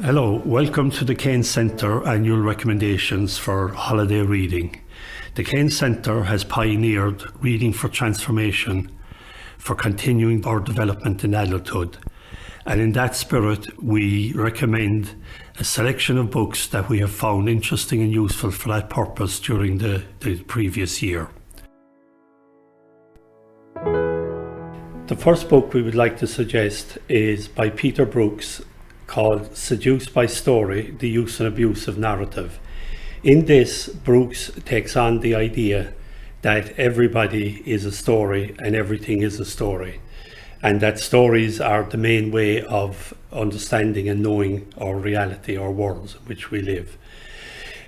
Hello, welcome to the Keynes Centre annual recommendations for holiday reading. The Keynes Centre has pioneered reading for transformation, for continuing our development in adulthood. And in that spirit, we recommend a selection of books that we have found interesting and useful for that purpose during the previous year. The first book we would like to suggest is by Peter Brooks, called Seduced by Story, The Use and Abuse of Narrative. In this, Brooks takes on the idea that everybody is a story and everything is a story, and that stories are the main way of understanding and knowing our reality, our worlds in which we live.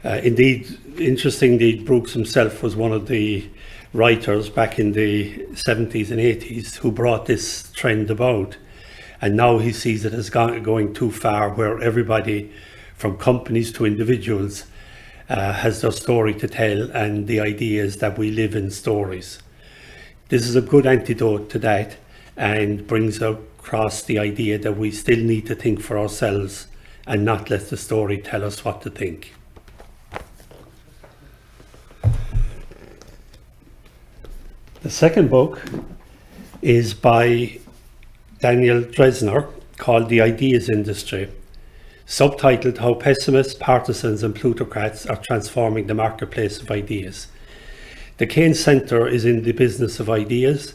Indeed, interestingly, Brooks himself was one of the writers back in the 70s and 80s who brought this trend about. And now he sees it as going too far, where everybody, from companies to individuals, has their story to tell, and the idea is that we live in stories. This is a good antidote to that and brings across the idea that we still need to think for ourselves and not let the story tell us what to think. The second book is by Daniel Dresner, called The Ideas Industry, subtitled How Pessimists, Partisans and Plutocrats Are Transforming the Marketplace of Ideas. The Keynes Centre is in the business of ideas,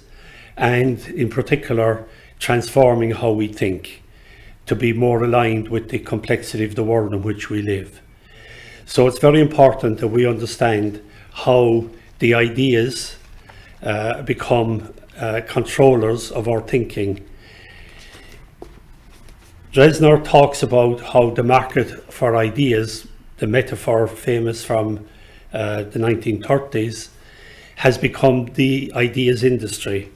and in particular transforming how we think to be more aligned with the complexity of the world in which we live. So it's very important that we understand how the ideas become controllers of our thinking. Dresner talks about how the market for ideas, the metaphor famous from the 1930s, has become the ideas industry,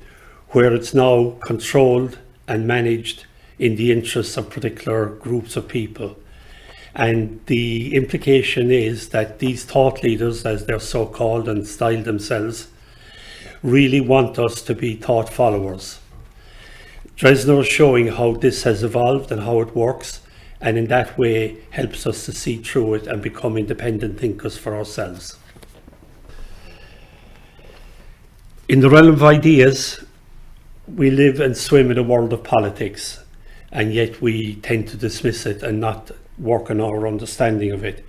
where it's now controlled and managed in the interests of particular groups of people. And the implication is that these thought leaders, as they're so called and styled themselves, really want us to be thought followers. Dresner is showing how this has evolved and how it works, and in that way helps us to see through it and become independent thinkers for ourselves. In the realm of ideas, we live and swim in a world of politics, and yet we tend to dismiss it and not work on our understanding of it.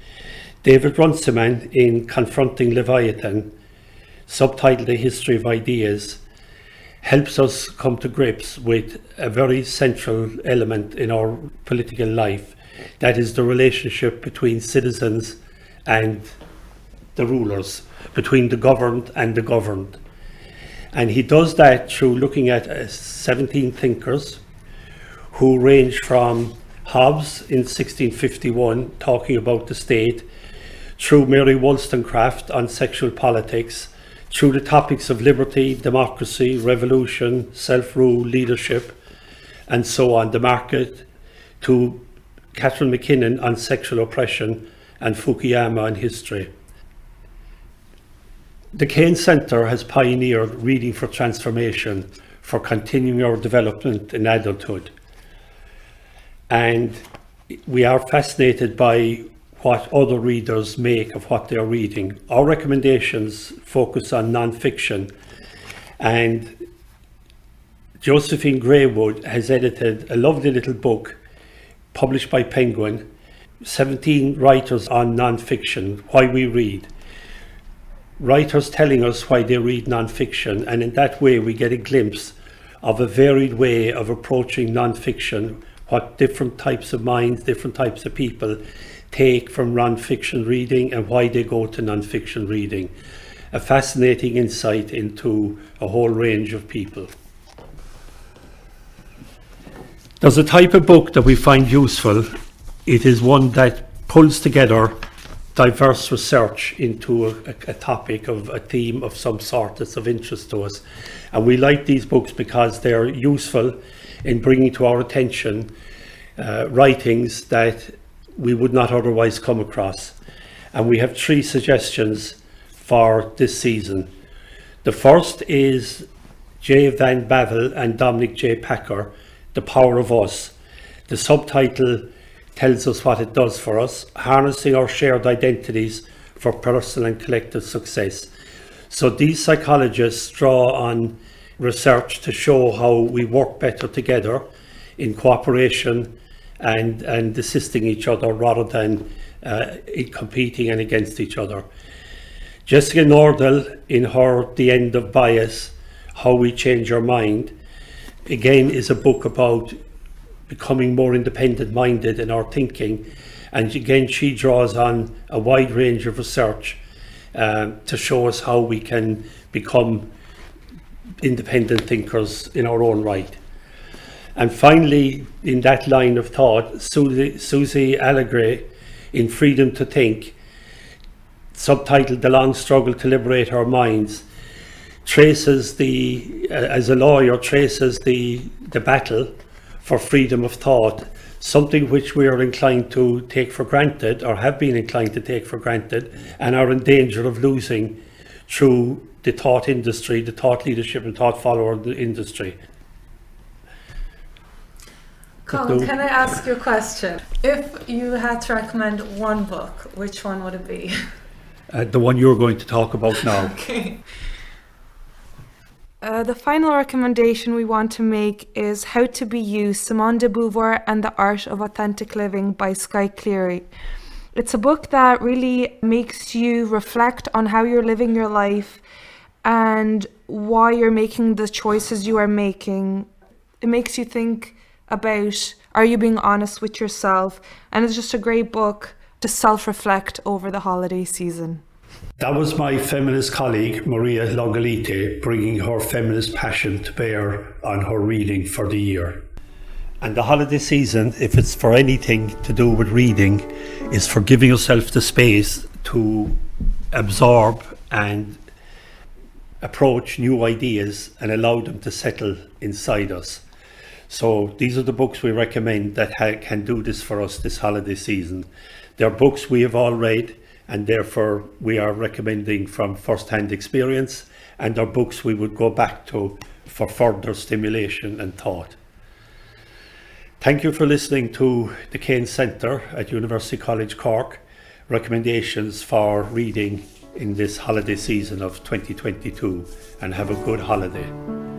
David Runciman, in Confronting Leviathan, subtitled The History of Ideas, helps us come to grips with a very central element in our political life, that is the relationship between citizens and the rulers, between the governed and the governed. And he does that through looking at 17 thinkers who range from Hobbes in 1651 talking about the state, through Mary Wollstonecraft on sexual politics, through the topics of liberty, democracy, revolution, self-rule, leadership, and so on, the market, to Catherine McKinnon on sexual oppression, and Fukuyama on history. The Keynes Centre has pioneered reading for transformation, for continuing our development in adulthood. And we are fascinated by what other readers make of what they're reading. Our recommendations focus on non-fiction, and Josephine Greywood has edited a lovely little book published by Penguin, 17 writers on non-fiction, why we read. Writers telling us why they read non-fiction, and in that way we get a glimpse of a varied way of approaching non-fiction, what different types of minds, different types of people take from non-fiction reading and why they go to non-fiction reading. A fascinating insight into a whole range of people. There's a type of book that we find useful. It is one that pulls together diverse research into a topic of a theme of some sort that's of interest to us. And we like these books because they're useful in bringing to our attention writings that we would not otherwise come across. And we have 3 suggestions for this season. The first is J. Van Bavel and Dominic J. Packer, The Power of Us. The subtitle tells us what it does for us, harnessing our shared identities for personal and collective success. So these psychologists draw on research to show how we work better together in cooperation and assisting each other rather than competing and against each other. Jessica Nordell, in her The End of Bias, How We Change Our Mind, again is a book about becoming more independent minded in our thinking, and again she draws on a wide range of research to show us how we can become independent thinkers in our own right. And finally, in that line of thought, Susie Allegre, in Freedom to Think, subtitled The Long Struggle to Liberate Our Minds, traces as a lawyer, traces the battle for freedom of thought, something which we are inclined to take for granted, or have been inclined to take for granted, and are in danger of losing through the thought industry, the thought leadership and thought follower industry. Colin, can I ask you a question? If you had to recommend one book, which one would it be? The one you're going to talk about now. Okay. The final recommendation we want to make is How to Be You, Simone de Beauvoir and the Art of Authentic Living by Skye Cleary. It's a book that really makes you reflect on how you're living your life and why you're making the choices you are making. It makes you think about, are you being honest with yourself? And it's just a great book to self-reflect over the holiday season. That was my feminist colleague, Maria Longalite, bringing her feminist passion to bear on her reading for the year. And the holiday season, if it's for anything to do with reading, is for giving yourself the space to absorb and approach new ideas and allow them to settle inside us. So these are the books we recommend that can do this for us this holiday season. They're books we have all read, and therefore we are recommending from first-hand experience, and are books we would go back to for further stimulation and thought. Thank you for listening to the Keynes Centre at University College Cork, recommendations for reading in this holiday season of 2022, and have a good holiday.